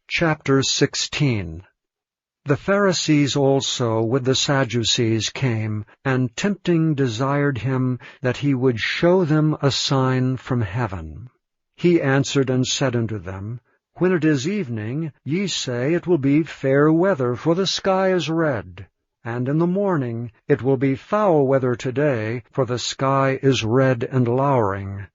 Chapter 16. The Pharisees also with the Sadducees came, and tempting desired him that he would show them a sign from heaven. He answered and said unto them, When it is evening, ye say, It will be fair weather, for the sky is red. And in the morning, It will be foul weather today, for the sky is red and lowering.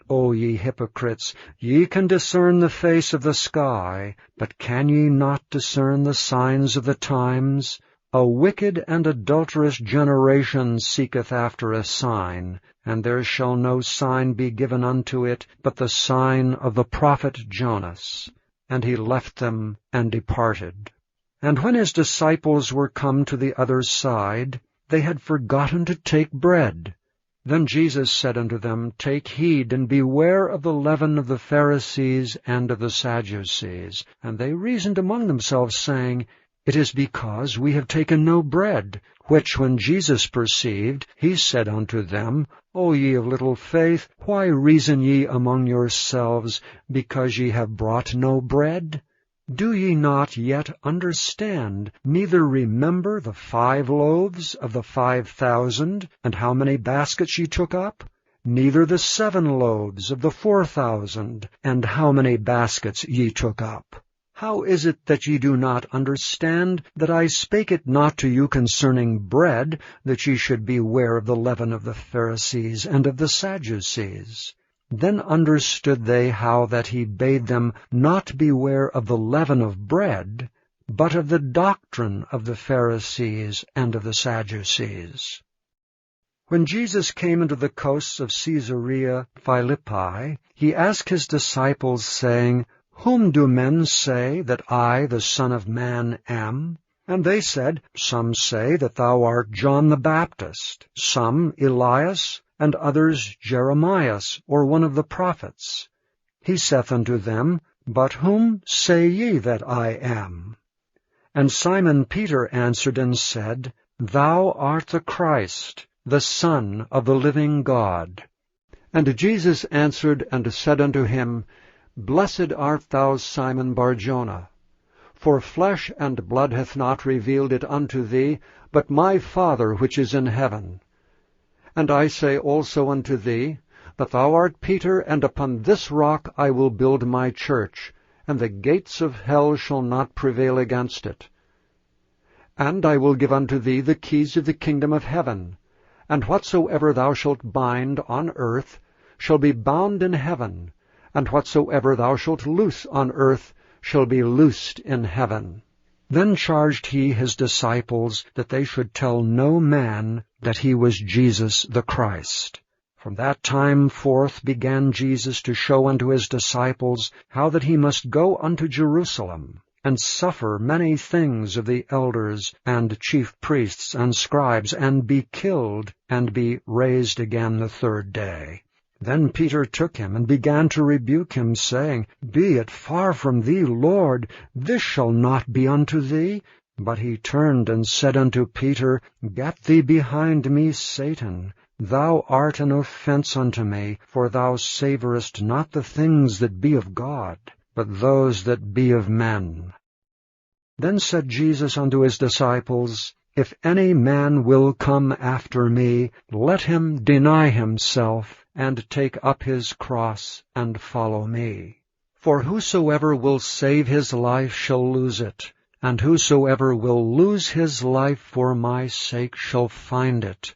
O ye hypocrites, ye can discern the face of the sky, but can ye not discern the signs of the times? A wicked and adulterous generation seeketh after a sign, and there shall no sign be given unto it, but the sign of the prophet Jonas. And he left them and departed. And when his disciples were come to the other side, they had forgotten to take bread. Then Jesus said unto them, Take heed, and beware of the leaven of the Pharisees and of the Sadducees. And they reasoned among themselves, saying, It is because we have taken no bread. Which when Jesus perceived, he said unto them, O ye of little faith, why reason ye among yourselves, because ye have brought no bread? Do ye not yet understand, neither remember the 5 loaves of the 5,000, and how many baskets ye took up? Neither the 7 loaves of the 4,000, and how many baskets ye took up? How is it that ye do not understand that I spake it not to you concerning bread, that ye should beware of the leaven of the Pharisees and of the Sadducees? Then understood they how that he bade them not beware of the leaven of bread, but of the doctrine of the Pharisees and of the Sadducees. When Jesus came into the coasts of Caesarea Philippi, he asked his disciples, saying, Whom do men say that I, the Son of Man, am? And they said, Some say that thou art John the Baptist, some Elias, and others Jeremias, or one of the prophets. He saith unto them, But whom say ye that I am? And Simon Peter answered and said, Thou art the Christ, the Son of the living God. And Jesus answered and said unto him, Blessed art thou, Simon Bar-Jonah, for flesh and blood hath not revealed it unto thee, but my Father which is in heaven. And I say also unto thee, that thou art Peter, and upon this rock I will build my church, and the gates of hell shall not prevail against it. And I will give unto thee the keys of the kingdom of heaven, and whatsoever thou shalt bind on earth shall be bound in heaven, and whatsoever thou shalt loose on earth shall be loosed in heaven. Then charged he his disciples that they should tell no man that he was Jesus the Christ. From that time forth began Jesus to show unto his disciples how that he must go unto Jerusalem, and suffer many things of the elders and chief priests and scribes, and be killed, and be raised again the 3rd day. Then Peter took him, and began to rebuke him, saying, Be it far from thee, Lord, this shall not be unto thee. But he turned and said unto Peter, Get thee behind me, Satan. Thou art an offense unto me, for thou savorest not the things that be of God, but those that be of men. Then said Jesus unto his disciples, If any man will come after me, let him deny himself, and take up his cross, and follow me. For whosoever will save his life shall lose it, and whosoever will lose his life for my sake shall find it.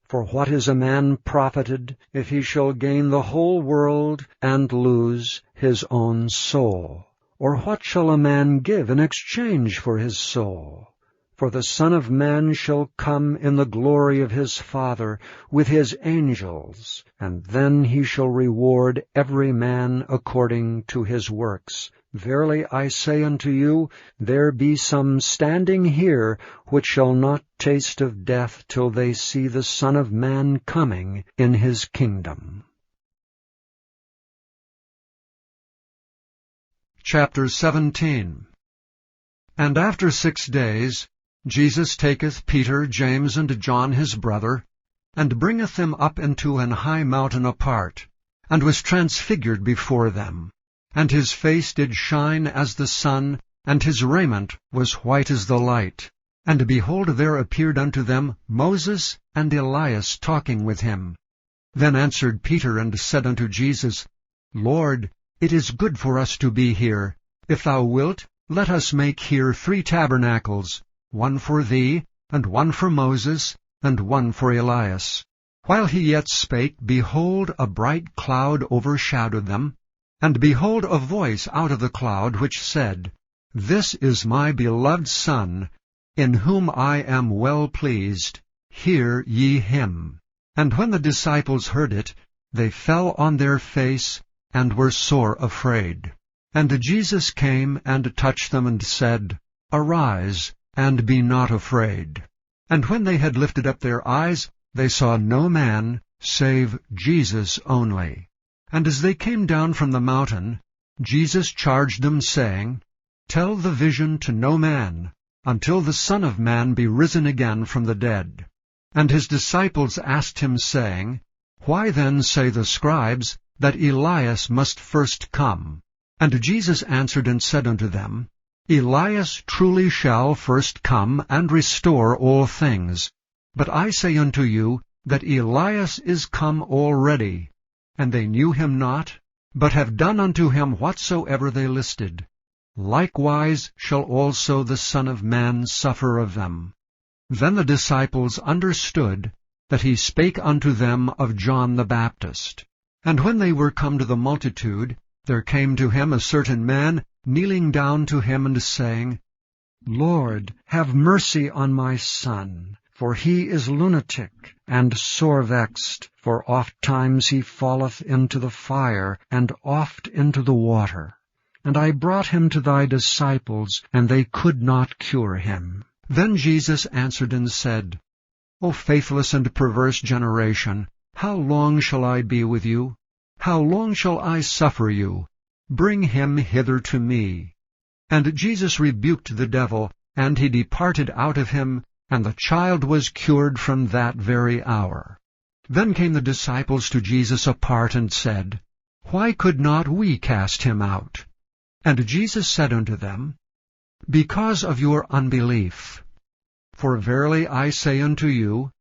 For what is a man profited, if he shall gain the whole world, and lose his own soul? Or what shall a man give in exchange for his soul? For the Son of Man shall come in the glory of his Father with his angels, and then he shall reward every man according to his works. Verily I say unto you, there be some standing here which shall not taste of death till they see the Son of Man coming in his kingdom. Chapter 17. And after 6 days Jesus taketh Peter, James, and John his brother, and bringeth them up into an high mountain apart, and was transfigured before them. and his face did shine as the sun, and his raiment was white as the light. And behold, there appeared unto them Moses and Elias talking with him. Then answered Peter and said unto Jesus, Lord, it is good for us to be here. If thou wilt, let us make here 3 tabernacles, one for thee, and one for Moses, and one for Elias. While he yet spake, behold, a bright cloud overshadowed them. And behold, a voice out of the cloud, which said, This is my beloved Son, in whom I am well pleased. Hear ye him. And when the disciples heard it, they fell on their face, and were sore afraid. And Jesus came and touched them, and said, Arise, and be not afraid. And when they had lifted up their eyes, they saw no man, save Jesus only. And as they came down from the mountain, Jesus charged them, saying, Tell the vision to no man, until the Son of Man be risen again from the dead. And his disciples asked him, saying, Why then say the scribes that Elias must first come? And Jesus answered and said unto them, Elias truly shall first come and restore all things. But I say unto you that Elias is come already, and they knew him not, but have done unto him whatsoever they listed. Likewise shall also the Son of Man suffer of them. Then the disciples understood that he spake unto them of John the Baptist. And when they were come to the multitude, there came to him a certain man, kneeling down to him, and saying, Lord, have mercy on my son, for he is lunatic, and sore vexed, for oft times he falleth into the fire, and oft into the water. And I brought him to thy disciples, and they could not cure him. Then Jesus answered and said, O faithless and perverse generation, how long shall I be with you? How long shall I suffer you? Bring him hither to me. And Jesus rebuked the devil, and he departed out of him, and the child was cured from that very hour. Then came the disciples to Jesus apart, and said, Why could not we cast him out? And Jesus said unto them, Because of your unbelief. For verily I say unto you,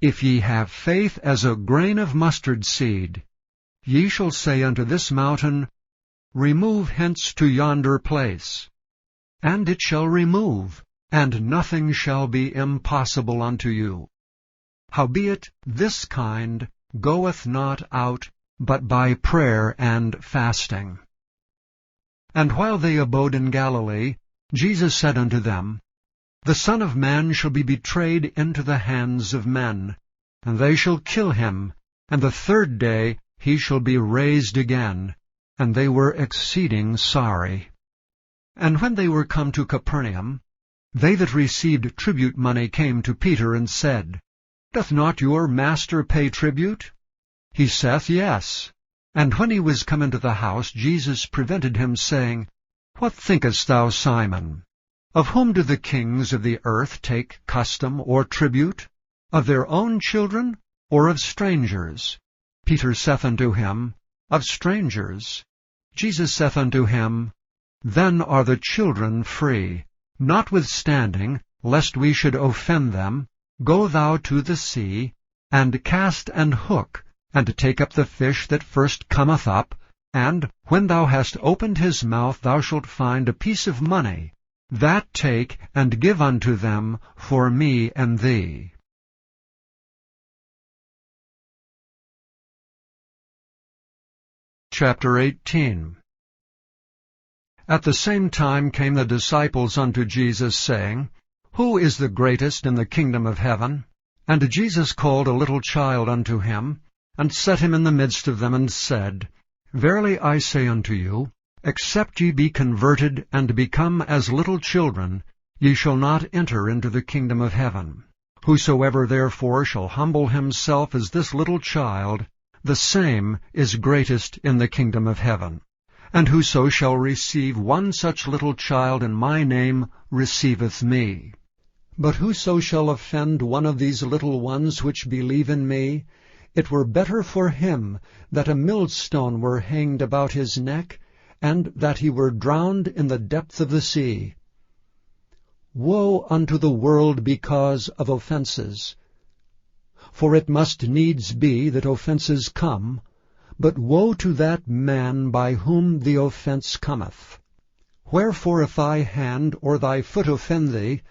if ye have faith as a grain of mustard seed, ye shall say unto this mountain, Remove hence to yonder place, and it shall remove, and nothing shall be impossible unto you. Howbeit this kind goeth not out, but by prayer and fasting. And while they abode in Galilee, Jesus said unto them, The Son of Man shall be betrayed into the hands of men, and they shall kill him, and the 3rd day he shall be raised again. And they were exceeding sorry. And when they were come to Capernaum, they that received tribute money came to Peter, and said, Doth not your master pay tribute? He saith, Yes. And when he was come into the house, Jesus prevented him, saying, What thinkest thou, Simon? Of whom do the kings of the earth take custom or tribute? Of their own children, or of strangers? Peter saith unto him, Of strangers. Jesus saith unto him, Then are the children free. Notwithstanding, lest we should offend them, go thou to the sea, and cast an hook, and take up the fish that first cometh up, and when thou hast opened his mouth, thou shalt find a piece of money. That take, and give unto them for me and thee. Chapter 18. At the same time came the disciples unto Jesus, saying, Who is the greatest in the kingdom of heaven? And Jesus called a little child unto him, and set him in the midst of them, and said, Verily I say unto you, except ye be converted, and become as little children, ye shall not enter into the kingdom of heaven. Whosoever therefore shall humble himself as this little child, the same is greatest in the kingdom of heaven. And whoso shall receive one such little child in my name receiveth me. But whoso shall offend one of these little ones which believe in me, it were better for him that a millstone were hanged about his neck, and that he were drowned in the depth of the sea. Woe unto the world because of offenses! For it must needs be that offenses come, but woe to that man by whom the offense cometh. Wherefore if thy hand or thy foot offend thee,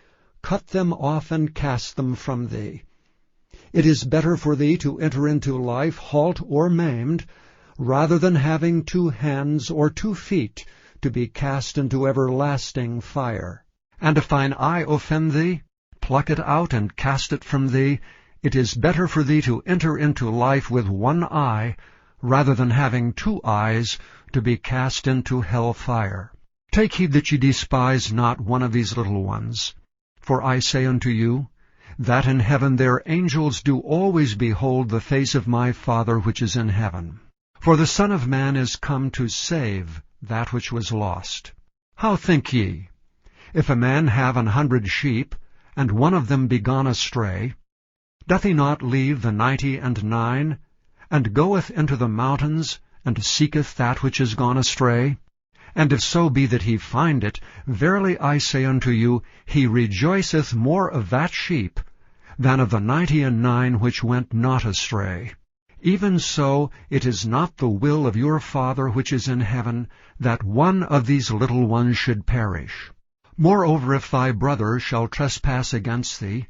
cut them off and cast them from thee. It is better for thee to enter into life halt or maimed, rather than having 2 hands or 2 feet to be cast into everlasting fire. And if thine eye offend thee, pluck it out and cast it from thee. It is better for thee to enter into life with 1 eye, rather than having 2 eyes to be cast into hell fire. Take heed that ye despise not one of these little ones. For I say unto you, that in heaven their angels do always behold the face of my Father which is in heaven. For the Son of Man is come to save that which was lost. How think ye? If a man have 100 sheep, and one of them be gone astray, doth he not leave the 99, and goeth into the mountains, and seeketh that which is gone astray? And if so be that he find it, verily I say unto you, he rejoiceth more of that sheep than of the 99 which went not astray. Even so it is not the will of your Father which is in heaven, that one of these little ones should perish. Moreover, if thy brother shall trespass against thee,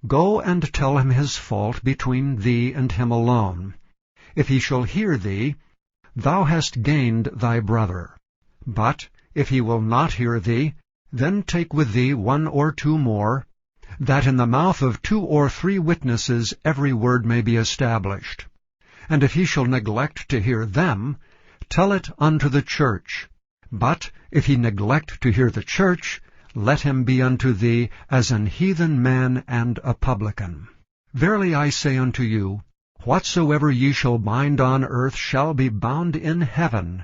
go and tell him his fault between thee and him alone. If he shall hear thee, thou hast gained thy brother. But if he will not hear thee, then take with thee 1 or 2 more, that in the mouth of 2 or 3 witnesses every word may be established. And if he shall neglect to hear them, tell it unto the church. But if he neglect to hear the church, let him be unto thee as an heathen man and a publican. Verily I say unto you, whatsoever ye shall bind on earth shall be bound in heaven,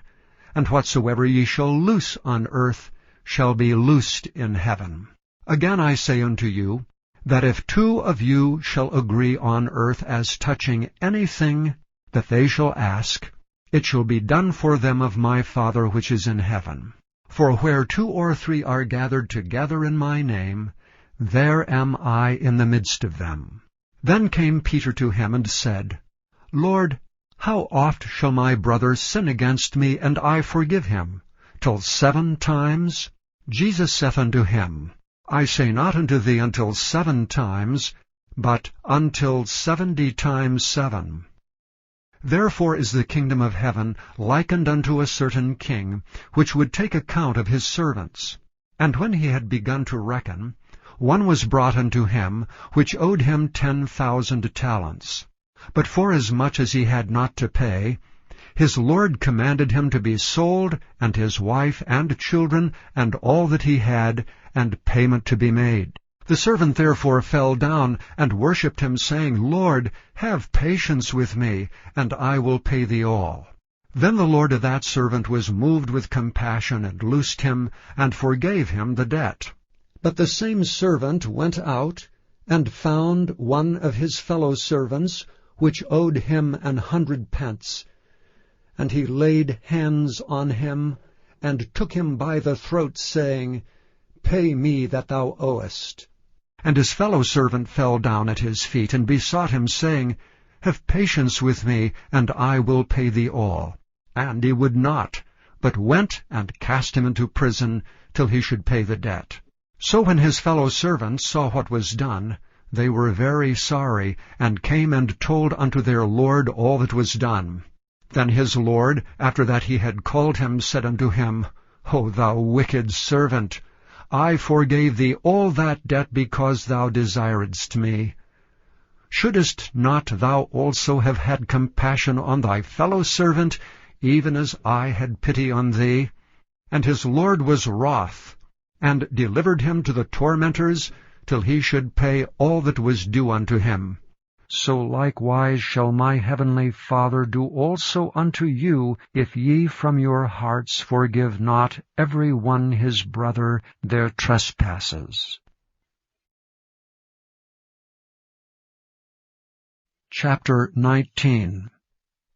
and whatsoever ye shall loose on earth shall be loosed in heaven. Again I say unto you, that if 2 of you shall agree on earth as touching anything that they shall ask, it shall be done for them of my Father which is in heaven. For where 2 or 3 are gathered together in my name, there am I in the midst of them. Then came Peter to him and said, Lord, how oft shall my brother sin against me, and I forgive him? Till 7 times? Jesus saith unto him, I say not unto thee until 7 times, but until 70 times 7. Therefore is the kingdom of heaven likened unto a certain king, which would take account of his servants. And when he had begun to reckon, one was brought unto him, which owed him 10,000 talents. But forasmuch as he had not to pay, his lord commanded him to be sold, and his wife and children, and all that he had, and payment to be made. The servant therefore fell down, and worshipped him, saying, Lord, have patience with me, and I will pay thee all. Then the lord of that servant was moved with compassion, and loosed him, and forgave him the debt. But the same servant went out, and found one of his fellow servants, which owed him 100 pence. And he laid hands on him, and took him by the throat, saying, Pay me that thou owest. And his fellow servant fell down at his feet, and besought him, saying, Have patience with me, and I will pay thee all. And he would not, but went and cast him into prison, till he should pay the debt. So when his fellow servants saw what was done, they were very sorry, and came and told unto their lord all that was done. Then his lord, after that he had called him, said unto him, O thou wicked servant, I forgave thee all that debt because thou desiredst me. Shouldest not thou also have had compassion on thy fellow servant, even as I had pity on thee? And his lord was wroth, and delivered him to the tormentors, till he should pay all that was due unto him. So likewise shall my heavenly Father do also unto you, if ye from your hearts forgive not every one his brother their trespasses. Chapter 19.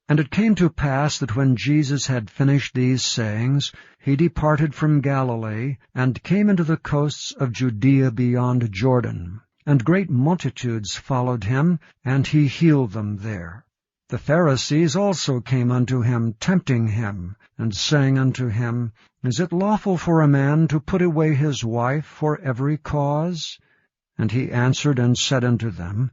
And it came to pass that when Jesus had finished these sayings, he departed from Galilee, and came into the coasts of Judea beyond Jordan. And great multitudes followed him, and he healed them there. The Pharisees also came unto him, tempting him, and saying unto him, Is it lawful for a man to put away his wife for every cause? And he answered and said unto them,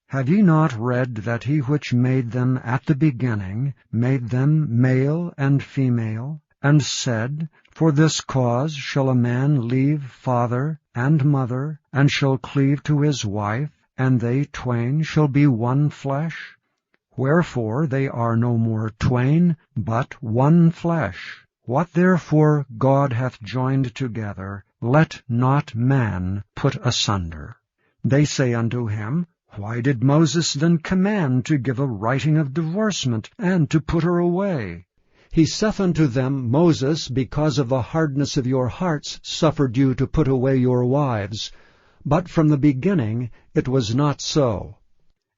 Have ye not read that he which made them at the beginning made them male and female, and said, For this cause shall a man leave father and mother, and shall cleave to his wife, and they twain shall be one flesh? Wherefore they are no more twain, but one flesh. What therefore God hath joined together, let not man put asunder. They say unto him, Why did Moses then command to give a writing of divorcement, and to put her away? He saith unto them, Moses, because of the hardness of your hearts, suffered you to put away your wives. But from the beginning it was not so.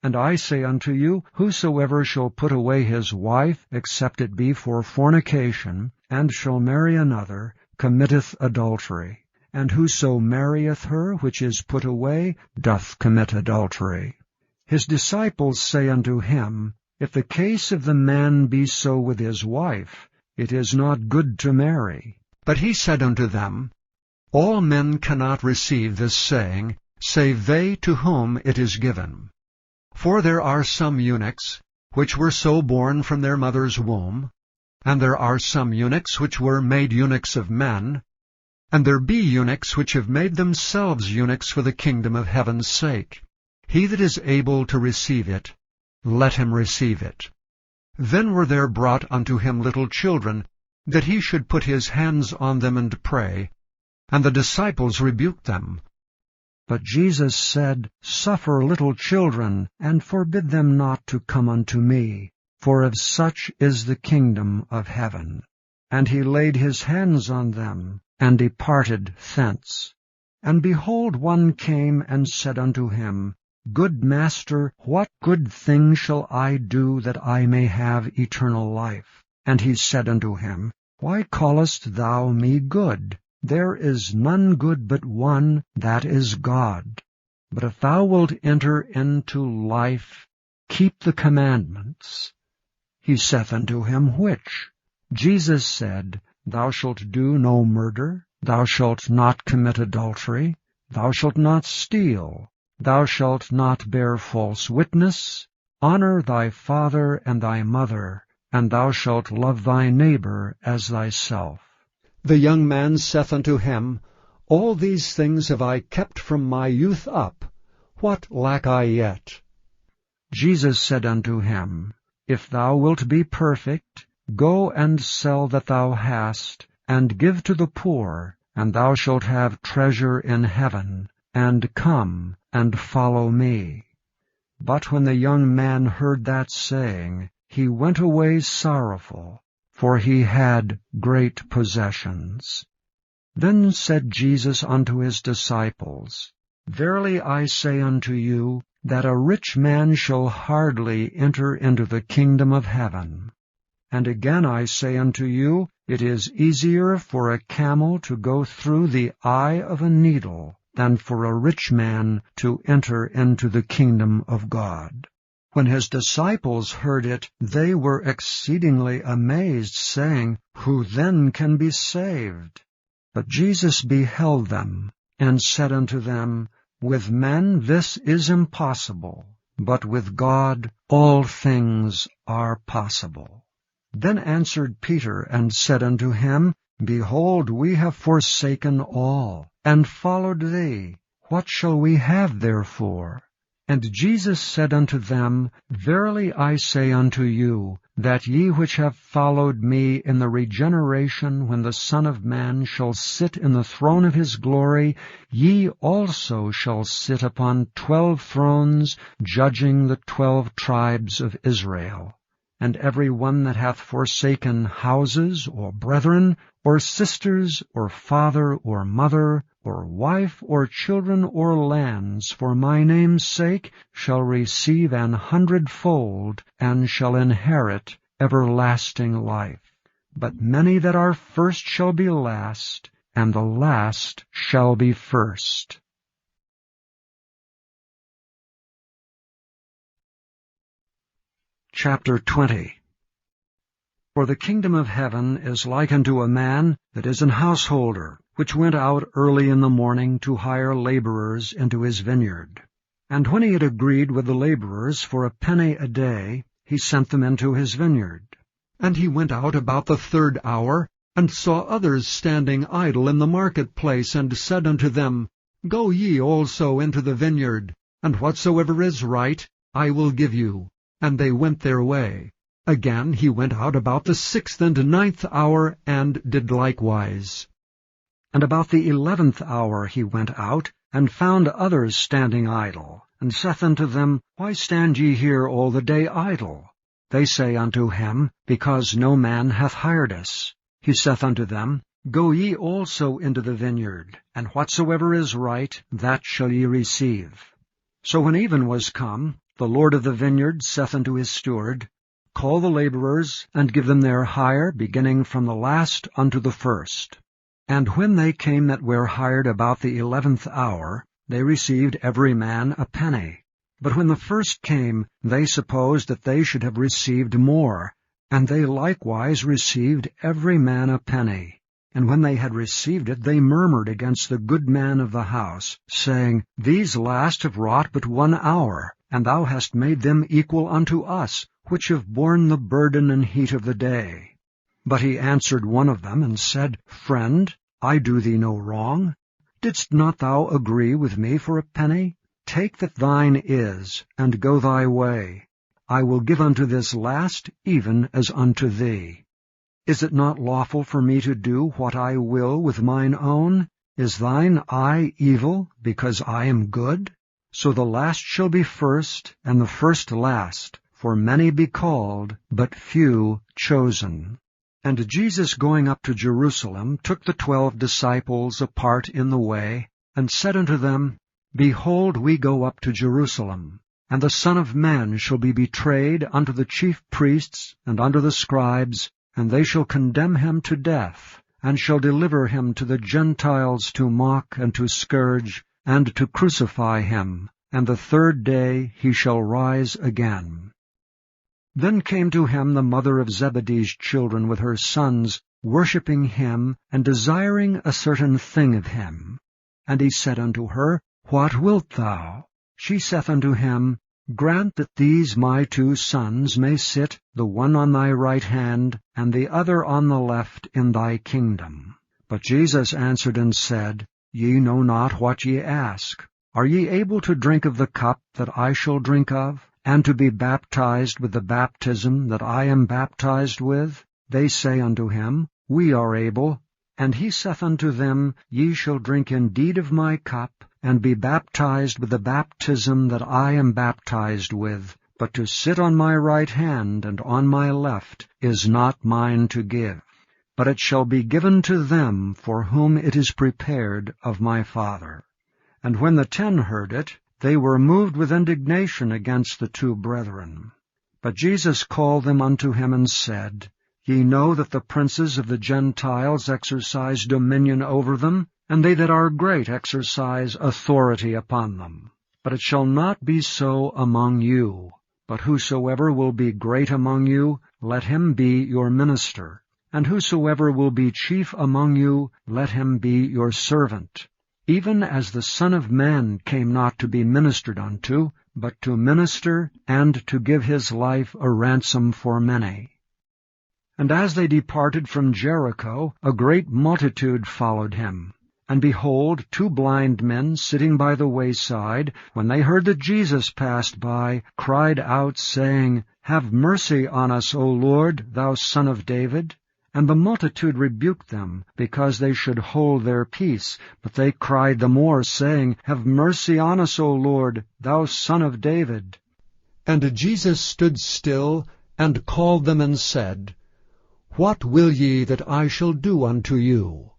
And I say unto you, Whosoever shall put away his wife, except it be for fornication, and shall marry another, committeth adultery. And whoso marrieth her which is put away doth commit adultery. His disciples say unto him, If the case of the man be so with his wife, it is not good to marry. But he said unto them, All men cannot receive this saying, save they to whom it is given. For there are some eunuchs, which were so born from their mother's womb, and there are some eunuchs which were made eunuchs of men, and there be eunuchs which have made themselves eunuchs for the kingdom of heaven's sake. He that is able to receive it, let him receive it. Then were there brought unto him little children, that he should put his hands on them and pray, and the disciples rebuked them. But Jesus said, Suffer little children, and forbid them not to come unto me, for of such is the kingdom of heaven. And he laid his hands on them, and departed thence. And behold, one came and said unto him, Good Master, what good thing shall I do that I may have eternal life? And he said unto him, Why callest thou me good? There is none good but one, that is God. But if thou wilt enter into life, keep the commandments. He saith unto him, Which? Jesus said, Thou shalt do no murder, thou shalt not commit adultery, thou shalt not steal, thou shalt not bear false witness, honor thy father and thy mother, and thou shalt love thy neighbor as thyself. The young man saith unto him, All these things have I kept from my youth up. What lack I yet? Jesus said unto him, If thou wilt be perfect, go and sell that thou hast, and give to the poor, and thou shalt have treasure in heaven, and come and follow me. But when the young man heard that saying, he went away sorrowful, for he had great possessions. Then said Jesus unto his disciples, Verily I say unto you, that a rich man shall hardly enter into the kingdom of heaven. And again I say unto you, it is easier for a camel to go through the eye of a needle than for a rich man to enter into the kingdom of God. When his disciples heard it, they were exceedingly amazed, saying, Who then can be saved? But Jesus beheld them, and said unto them, With men this is impossible, but with God all things are possible. Then answered Peter, and said unto him, Behold, we have forsaken all, and followed thee. What shall we have therefore? And Jesus said unto them, Verily I say unto you, that ye which have followed me in the regeneration when the Son of Man shall sit in the throne of his glory, ye also shall sit upon 12 thrones, judging the 12 tribes of Israel. And every one that hath forsaken houses, or brethren, or sisters, or father, or mother, or wife, or children, or lands, for my name's sake, shall receive 100-fold, and shall inherit everlasting life. But many that are first shall be last, and the last shall be first. Chapter 20. For the kingdom of heaven is like unto a man that is an householder, which went out early in the morning to hire laborers into his vineyard. And when he had agreed with the laborers for a penny a day, he sent them into his vineyard. And he went out about the 3rd hour, and saw others standing idle in the marketplace, and said unto them, Go ye also into the vineyard, and whatsoever is right I will give you. And they went their way. Again he went out about the 6th and 9th hour, and did likewise. And about the 11th hour he went out, and found others standing idle, and saith unto them, Why stand ye here all the day idle? They say unto him, Because no man hath hired us. He saith unto them, Go ye also into the vineyard, and whatsoever is right, that shall ye receive. So when even was come, the Lord of the vineyard saith unto his steward, Call the laborers, and give them their hire, beginning from the last unto the first. And when they came that were hired about the 11th hour, they received every man a penny. But when the first came, they supposed that they should have received more, and they likewise received every man a penny. And when they had received it, they murmured against the good man of the house, saying, These last have wrought but 1 hour, and thou hast made them equal unto us, which have borne the burden and heat of the day. But he answered one of them, and said, Friend, I do thee no wrong. Didst not thou agree with me for a penny? Take that thine is, and go thy way. I will give unto this last even as unto thee. Is it not lawful for me to do what I will with mine own? Is thine eye evil, because I am good? So the last shall be first, and the first last, for many be called, but few chosen. And Jesus, going up to Jerusalem, took the 12 disciples apart in the way, and said unto them, Behold, we go up to Jerusalem, and the Son of Man shall be betrayed unto the chief priests and unto the scribes, and they shall condemn him to death, and shall deliver him to the Gentiles to mock and to scourge, and to crucify him, and the 3rd day he shall rise again. Then came to him the mother of Zebedee's children with her sons, worshipping him, and desiring a certain thing of him. And he said unto her, What wilt thou? She saith unto him, Grant that these my 2 sons may sit, the one on thy right hand, and the other on the left, in thy kingdom. But Jesus answered and said, Ye know not what ye ask. Are ye able to drink of the cup that I shall drink of, and to be baptized with the baptism that I am baptized with? They say unto him, We are able. And he saith unto them, Ye shall drink indeed of my cup, and be baptized with the baptism that I am baptized with. But to sit on my right hand and on my left is not mine to give, but it shall be given to them for whom it is prepared of my Father. And when the 10 heard it, they were moved with indignation against the 2 brethren. But Jesus called them unto him and said, Ye know that the princes of the Gentiles exercise dominion over them, and they that are great exercise authority upon them. But it shall not be so among you. But whosoever will be great among you, let him be your minister. And whosoever will be chief among you, let him be your servant. Even as the Son of Man came not to be ministered unto, but to minister, and to give his life a ransom for many. And as they departed from Jericho, a great multitude followed him. And behold, 2 blind men sitting by the wayside, when they heard that Jesus passed by, cried out, saying, Have mercy on us, O Lord, thou Son of David. And the multitude rebuked them, because they should hold their peace. But they cried the more, saying, Have mercy on us, O Lord, thou Son of David. And Jesus stood still, and called them, and said, What will ye that I shall do unto you?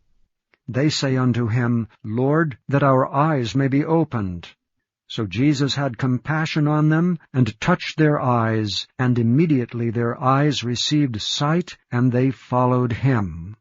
They say unto him, Lord, that our eyes may be opened. So Jesus had compassion on them, and touched their eyes, and immediately their eyes received sight, and they followed him.